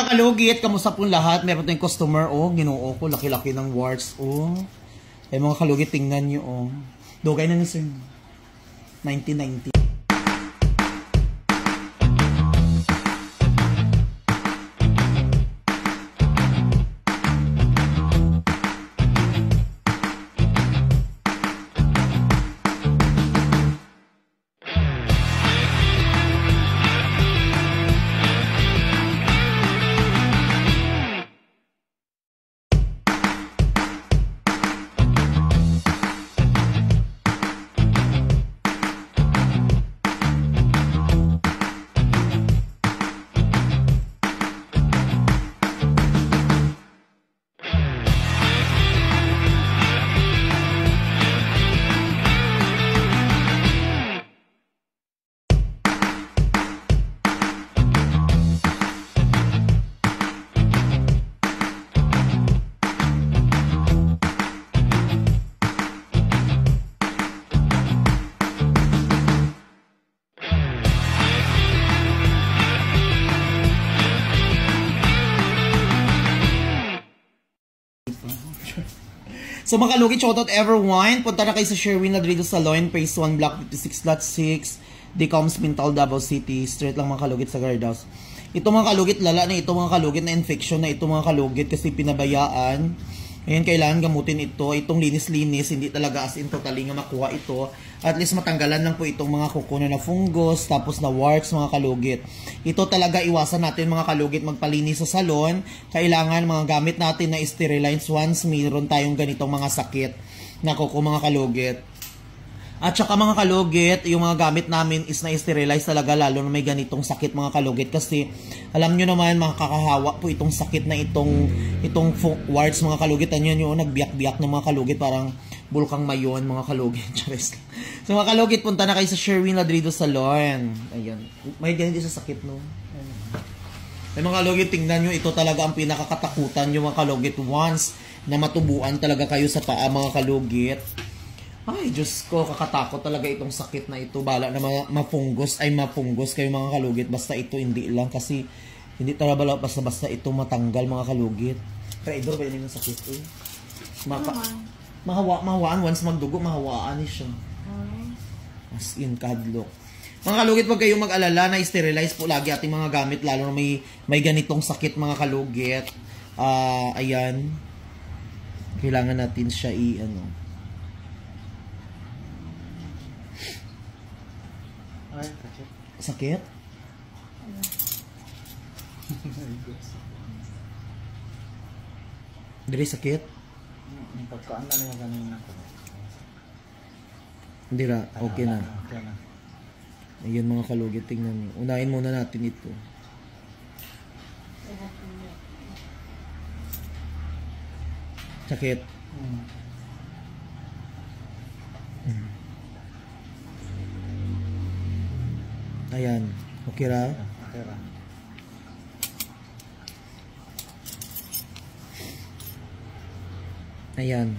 mga kalugit, kamusta po lahat? Meron tayong customer, oh, ginoo ko, laki-laki ng warts, oh. Ay mga kalugit, tingnan nyo, oh. Dugay na ni sir. 1990. So mga kalugit, shoutout everyone. Punta na kayo sa Sherwin Ladrido Salon, Phase 1, Block 56.6, Decoms, Mintal, Davao City. Straight lang mga kalugit sa guardhouse. Ito mga kalugit, lala na ito mga kalugit na infection na ito mga kalugit kasi pinabayaan. Ngayon kailangan gamutin ito. Itong linis-linis, hindi talaga as in totally nga makuha ito. At least matanggalan lang po itong mga kukuno na fungus, tapos na warts mga kalugit. Ito talaga iwasan natin mga kalugit magpalinis sa salon. Kailangan mga gamit natin na sterilize once mayroon tayong ganitong mga sakit na kuko mga kalugit. At saka mga kalugit, yung mga gamit namin is na-sterilize talaga lalo na may ganitong sakit mga kalugit. Kasi alam nyo naman makakahawa po itong sakit na itong warts mga kalugit. Ano yun, nagbiyak-biyak ng mga kalugit, parang bulkang mayon mga kalugit. So mga kalugit, punta na kayo sa Sherwin Ladrido Salon. Ayan. May ganito sa sakit, no? Ay mga kalugit, tingnan nyo, ito talaga ang pinakakatakutan yung mga kalugit once na matubuan talaga kayo sa paa mga kalugit. Ay, Diyos ko, kakatakot talaga itong sakit na ito. Bala na mapunggos kayo mga kalugit. Basta ito hindi lang kasi hindi talaga basta ito matanggal mga kalugit. Traidor ba yun yung sakit eh? Mahawaan. Once magdugo, mahawaan siya. As in, kadlok. Mga kalugit, wag kayong mag-alala na sterilize po lagi ating mga gamit. Lalo na may ganitong sakit mga kalugit. Ayan. Kailangan natin siya sakit? Dili sakit? Pagkaan na yung ganun ako. Hindi na, okay na. Ayan mga kalugit, tingnan nyo. Unahin muna natin ito. Sakit? Ayan. Okay ra? Okay ra. Ayan.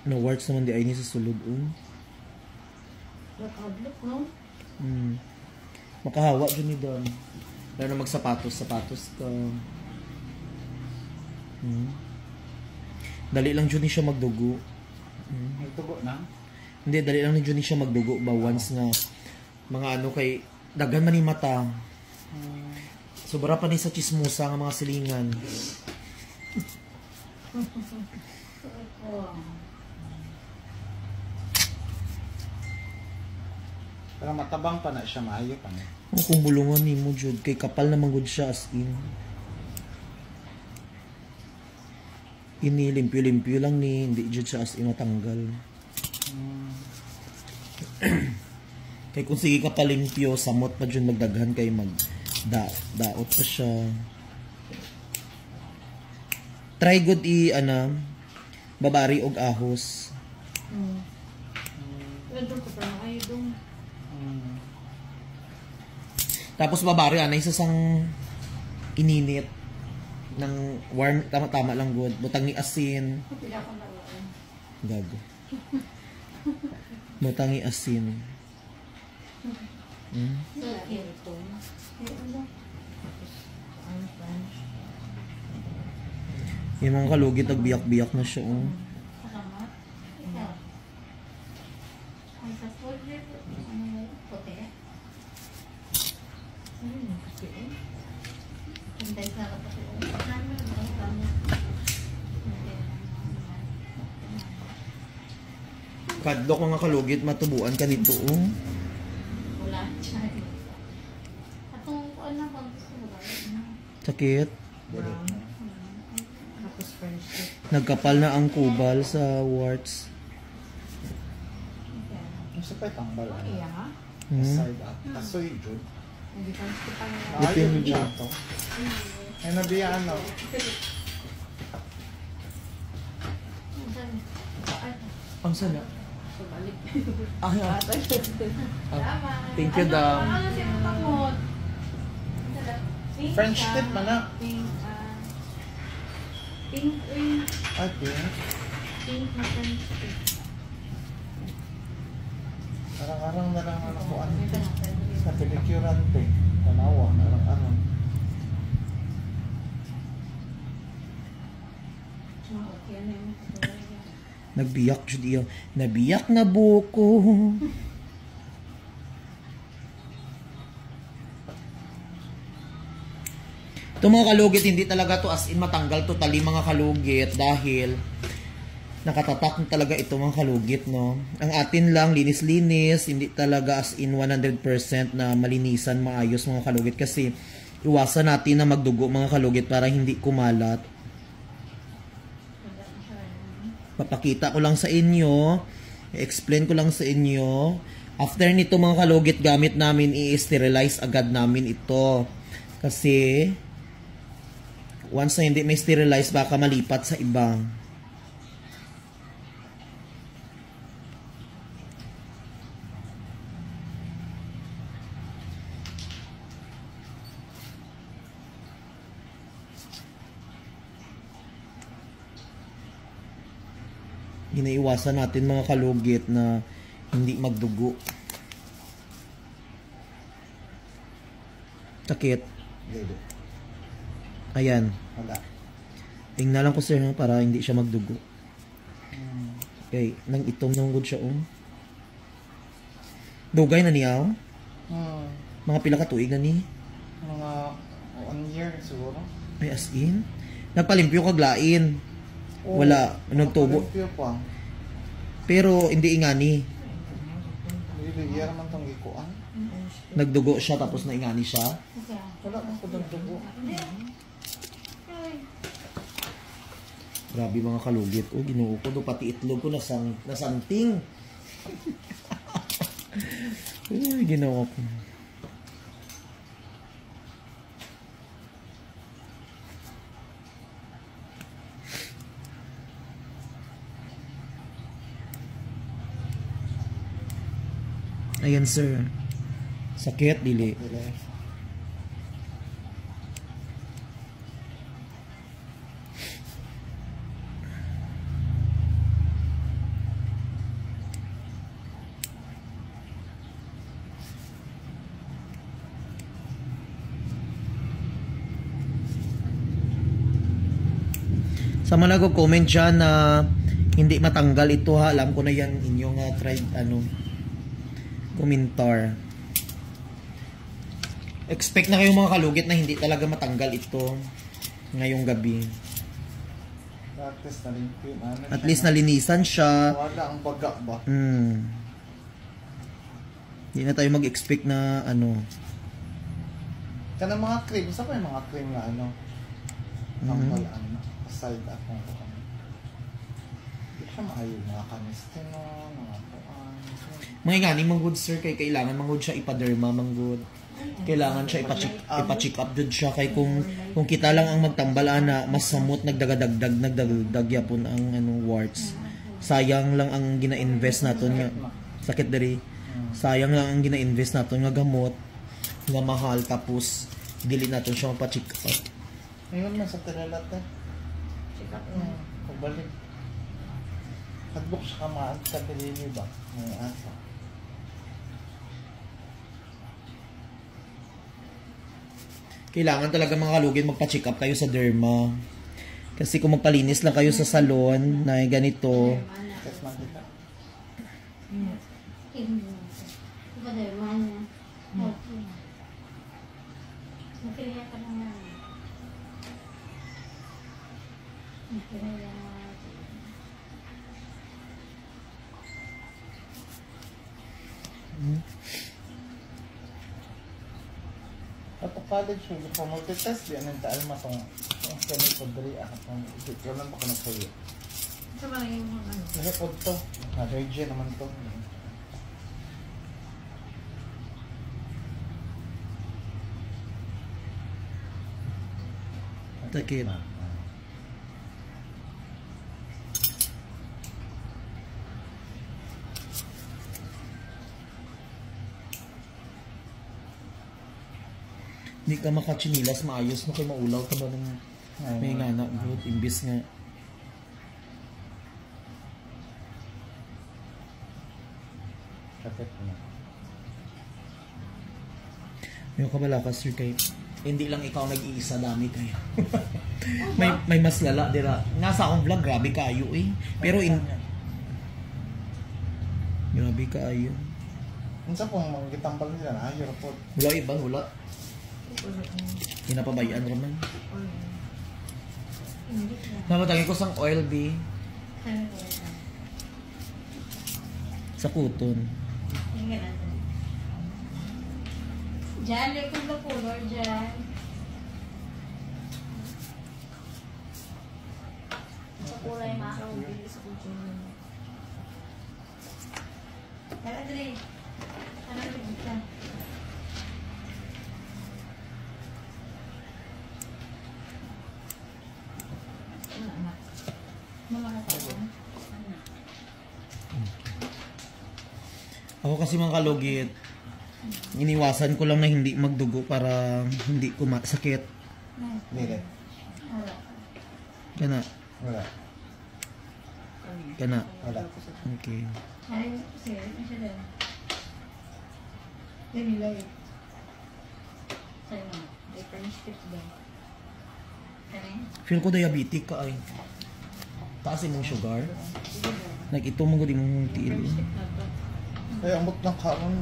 No works naman di ay ni sa sulod. Nakadlok, no? Makahawa dyan ni Don. Lalo na magsapatos ka. Dali lang dyan siya magdugo. Magdugo na? Hindi, dali lang dyan siya magdugo ba once nga mga kay dagan man ni mata. Sobra pa ni sa chismosa nga mga silingan. Pero matabang pa na siya, maayo pa na. Kung bulungan ni mo jud kay kapal naman gud siya as in. Inilimpyo-limpyo lang ni, hindi jud siya as in matanggal. Kay kung sige ka palimpyo, samot pa jud magdaghan kay daot pa siya. Try good babari og ahos. Tapos babari anay sa sang ininit ng warm, tama lang good. Butang ni asin. Gago. Mutangi asin. Yung mga kalugit, nagbiyak-biyak na siya. Oh. Kadlok mga kalugit, matubuan ka nito. Oh. Wala siya. Atong ano bang gusto mo ba? Sakit. Tapos friendship. Nagkapal na ang kubal sa warts. Gusto pa itambal. Iya. Side up. Kasoy, Jud. Hindi ka gusto pa nga. Ayaw mo dyan to. Ay, nabiyaan na. Ang sana. Balik. Ah, Salamat. thank you, Dam. Ano siya matangot? French tip man na. Pink, pink ring. Ay, pink. Pink na French tip. Arang-arang na lang ang nakuan. Sa pedikurante. Tanawa, arang-arang. Nagbiyak siya diyo. Nabiyak na buko. Ito mga kalugit, hindi talaga to as in matanggal totally mga kalugit dahil nakatatak na talaga ito mga kalugit, no? Ang atin lang, linis-linis, hindi talaga as in 100% na malinisan, maayos mga kalugit kasi iwasan natin na magdugo mga kalugit para hindi kumalat. Papakita ko lang sa inyo, i-explain ko lang sa inyo. After nito mga kalugit, gamit namin i-sterilize agad namin ito. Kasi once na hindi may sterilize, baka malipat sa iba. Inaiwasan natin mga kalugit na hindi magdugo. Sakit. Dede. Ayan. Wala. Tingnan lang ko sir para hindi siya magdugo. Okay. Nang itong nanggod siya. Dugay na niya. Mga pila ka tuig na ni. Mga 1 year siguro. Ay as in. Nagpalimpyo kaglain. Wala. Nagtubo. Palimpyo pa. Pero hindi ingani. Liligyan naman itong ikuan. Nagdugo siya tapos naingani siya. Wala man ko dugo. Grabe mga kalugit. Oh, ginoo ko do pati itlog ko nasanting. Uy, ginawa ko. Ayan sir. Sakit, dili. Dili. Sa mga nagko-comment dyan na hindi matanggal ito ha, alam ko na yan inyong tried komentar. Expect na kayong mga kalugit na hindi talaga matanggal ito ngayong gabi. At least nalinisan siya. Wala ang baga ba? Hindi na tayo mag-expect na Kana mga cream, sa may mga cream na ang balaan na. Aside ako. Hindi siya maayon mga kanistino, mga puan. Mga ingani, manggod sir, kay kailangan manggod siya ipaderma, manggod. Kailangan siya ipa-check up dun siya. Kay kung kita lang ang magtambal na mas samot, nagdagdag yapon ang warts. Sayang lang ang gina-invest naton nga. Sakit dari. Sayang lang ang gina-invest naton nga gamot. Nga mahal, tapos dili natin siya mapa-check up. Ngayon man sa telelat Check up pagbalik. Hadbok siya kamaan sa pilili ba? May asa. Kailangan talaga mga kalugit magpa-check up kayo sa derma. Kasi kung magpalinis lang kayo sa salon na ganito, Test man kita. Iba dahil mahal niya. Okay. Nakilaya ka na nga. Nakilaya nga. Ato college, hindi pa multitest. Di anong taal matong ang ganito dali. Ito lang baka nagsayo. Sa mga yung mga ano. Kasi po ito. Na-virgin naman ito. takit. Hindi ka makachinilas, maayos mo kayo maulaw ka ba ng may nga na good, imbis nga. Sakit na. Yung kabala ka sir kay hindi lang ikaw nag-iisa, dami kayo. may mas lala dira. Nasa akong vlog, grabe kayo eh. Pero grabe kayo. Minsan pong magkitambal nila na ayaw po. Wala iba, wala. Hinapabayaan naman. Namatagin ko sang oil B sa kuton. Diyan, likod na color dyan. Sa kulay makaw, bilis ko dyan. Kaya, Adri, ano rin ka? Ako kasi mga kalugit, iniwasan ko lang na hindi magdugo para hindi ko sakit. Hindi. Kana. Wala. Kana. Wala. Okay. Ay, kasi, ano siya din? Yan nilay. Sa'yo nga, different tips din. Kaya? Feel ko diabetic ka ay. Taas mong sugar. Like ito mong di mong tiil. Kaya amot ng karon,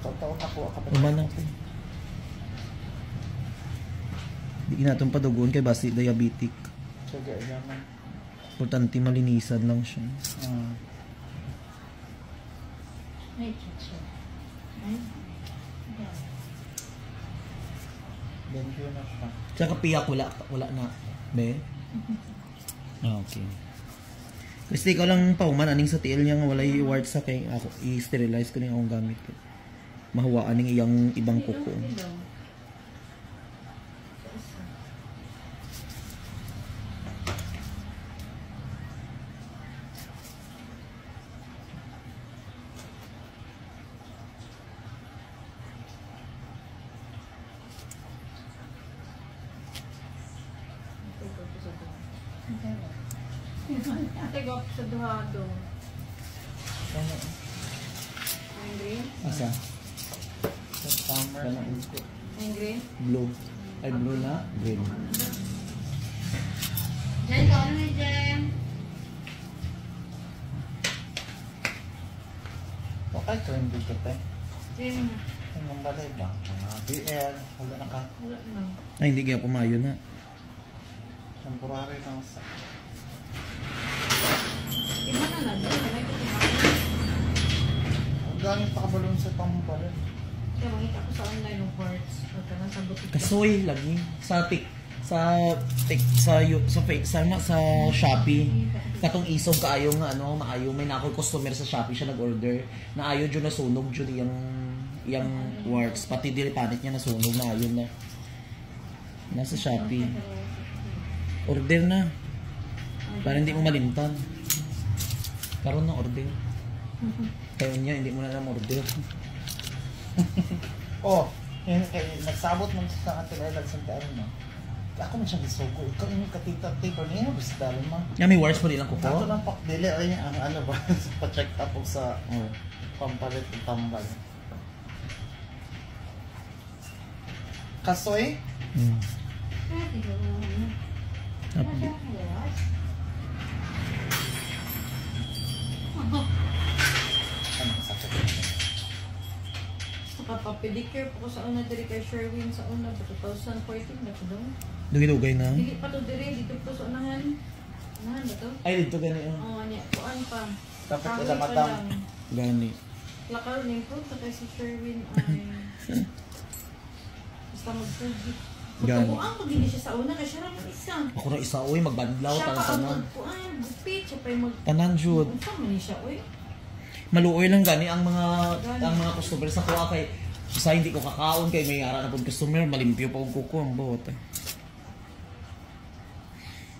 tataw ako ka pa. Umanang ko. Di natin padugon kay basi diabetic. Sige, yaman. Importante malinisan lang siya. May chicha. Ay? Benjo na siya. Tsaka piyak wala na. Be? Ah, okay. Kasi ikaw lang pauman aning sa tiil niya nga walay wart sa kay ako i-sterilize ko ning akong gamit ko. Mahuwaan ning iyang ibang kuko. Tegok sa duhado. Ano? Ang green? Asa? Sa summer. Ang green? Blue. Ay blue na, green. Diyan ka, ano yung dyan? Okay, so hindi ka tayo. Diyan na. Anong balay ba? Mga BL, wala na ka. Wala na. Ay hindi kaya pumayo na. Temporary lang sa... Iba na lang. Diyan na ito kumain. Ang galing pa kabalon sa tambalay. Kaya makita ko sa online ng parts. Pagka nasa butik. Kasoy lagi sa sa Shopee. Katong isog kaayo nga ano, maayo may nako customer sa Shopee siya nag-order. Naayo jud nasunog jud yang works pati dili panit niya nasunog na ayon na. Nasa Shopee. Order na. Para hindi mo malimtan. Karon na order. Kayo niya hindi mo na order. Oh, nagsabot mo sa katilalag sa tayo mo. Ako man siya gisugo. Ikaw yung katita-taper niya. Basta dali ma. Nga may wars pa rin ang Ito kuko. lang pakdili. Ay, ang ano ba? Pa-check up ko sa pampalit ng tambal. Kasoy? Pwede ko ano. Update. Ano sakit? Kapapedicure po ko sa una diri kay Sherwin sa una 2014 na ko daw. Dugay-dugay na. Dili pa to diri dito po sa unahan. Unahan ba to? Ay, dito gani. Oo, niya. Kuan pa. Dapat Kahoy ila pa madam. lang. Gani. Lakaw na improve sa kay si Sherwin ay basta mag-pugi. Gani. Kuan ko din siya sa una kay siya raman isa. Ako na isa, uy, magbandlaw, Siya pa tanan-tanan. ang kuan, gupit siya pa yung mag Tanan, Jud. Unsa man ni siya oy? Maluoy lang gani ang mga customer sa kuha kay sa hindi ko kakaon kay may ara na pud customer malimpyo pa og kuko ang buot.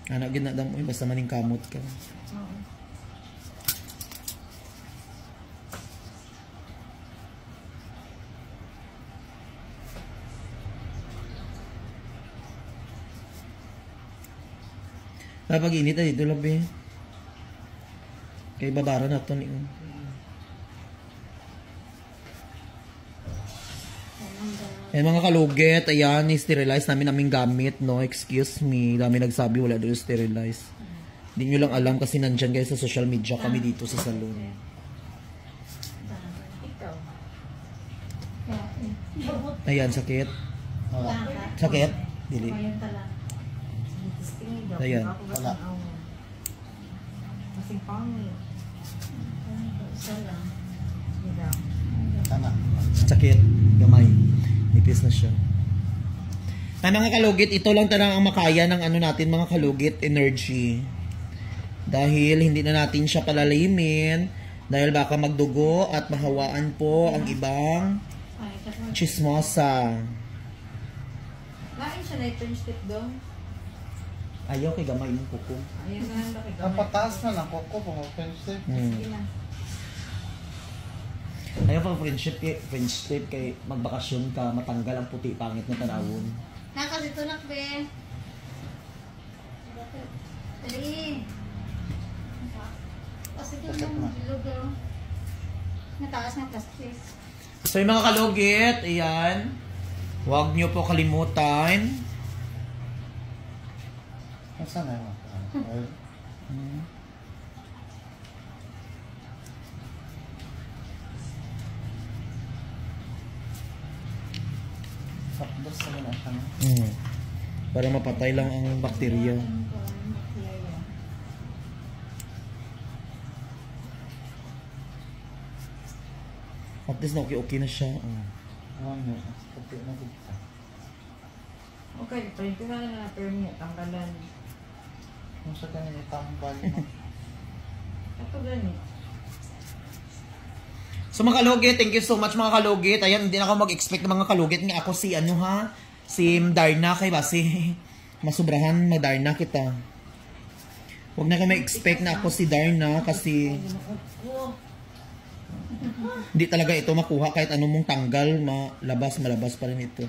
Ana gid na dam uy basta maning kamot ka. Oo. Kapag init ay dito labi. Kay babara na to ni. Ayan mga kalugit, ayan, sterilize namin aming gamit, no? Excuse me, dami nagsabi wala doon sterilize. Hindi nyo lang alam kasi nandyan guys sa social media kami dito sa salon. Ikaw. Ayan, sakit. Sakit? Dili. Ayun tala. Ayan. Wala. Kasing pangit. Isa lang. Hindi. Tama. Sakit. Gamay. Nipis na siya. Ay mga kalugit, ito lang talaga ang makaya ng ano natin mga kalugit, energy. Dahil hindi na natin siya palalimin. Dahil baka magdugo at mahawaan po ang ibang Ay, kasi chismosa. lain siya na ito yung step doon. Ayaw kay gamay mong kuko. Ayun na lang bakit Ang pataas na lang koko kung offensive. Sige na. Ayaw pang friendship kay magbakasyon ka, matanggal ang puti, pangit na tanawon. Nakasitunak, be. Dali. Kasi ito yung logo. Nataas na plastic. So yung mga kalugit, ayan. Huwag nyo po kalimutan. Saan na yun? Sakdos na na siya. Para mapatay lang ang bakterya. At least na okay na siya. Ano? Puti na kita. Okay, print ko na na permit. Tanggalan. Kung sa kanina tambal. Ito ganit. So mga kalugit, thank you so much mga kalugit. Ayan, hindi na ako mag-expect ng mga kalugit. Nga ako si ano ha? Si Darna kay basi. Masubrahan Darna kita. Huwag na kayo expect na ako si Darna kasi hindi talaga ito makuha kahit anong mong tanggal, malabas pa rin ito.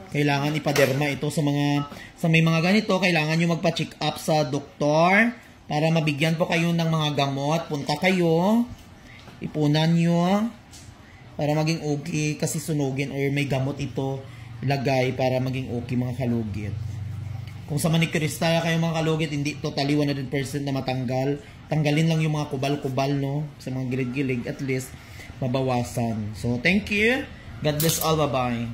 Kailangan ipaderma ito sa may mga ganito, kailangan nyo magpa-check up sa doktor para mabigyan po kayo ng mga gamot. Punta kayo, ipunan nyo para maging okay kasi sunugin or may gamot ito ilagay para maging okay mga kalugit. Kung sa manicurista kayo mga kalugit, hindi totally 100% na matanggal. Tanggalin lang yung mga kubal-kubal, no? Sa mga gilid-gilid, at least mabawasan. So, thank you. God bless all. Bye-bye.